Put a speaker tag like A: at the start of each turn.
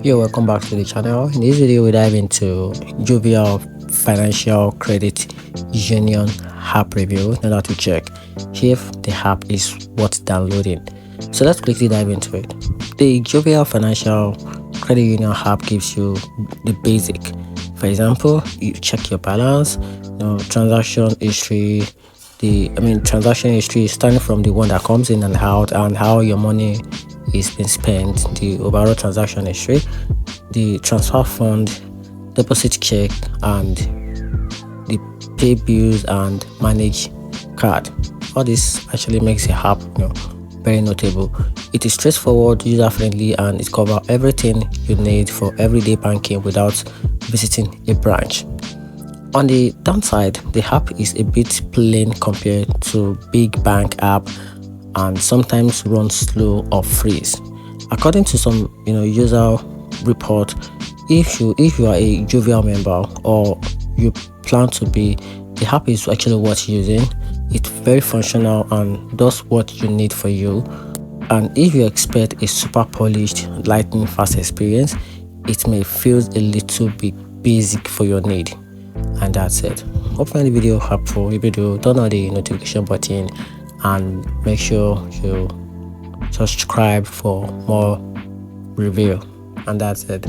A: Yo, welcome back to the channel. In this video we dive into Jovia financial credit union app review in order to check if the app is worth downloading. So let's quickly dive into it. The Jovia financial credit union app gives you the basic. For example, you check your balance, transaction history, transaction history starting from the one that comes in and out, and how your money is being spent, the overall transaction history, the transfer fund, deposit check, and the pay bills and manage card. All this actually makes the app very notable. It is straightforward, user friendly, and it covers everything you need for everyday banking without visiting a branch. On the downside, the app is a bit plain compared to big bank app and sometimes runs slow or freeze. According to some user report, if you are a Jovial member or you plan to be, the app is actually worth using. It's very functional and does what you need for you. And if you expect a super polished, lightning fast experience, it may feel a little bit basic for your need. And that's it. Hope you find the video helpful. If you do, turn on the notification button and make sure you subscribe for more review. And that's it.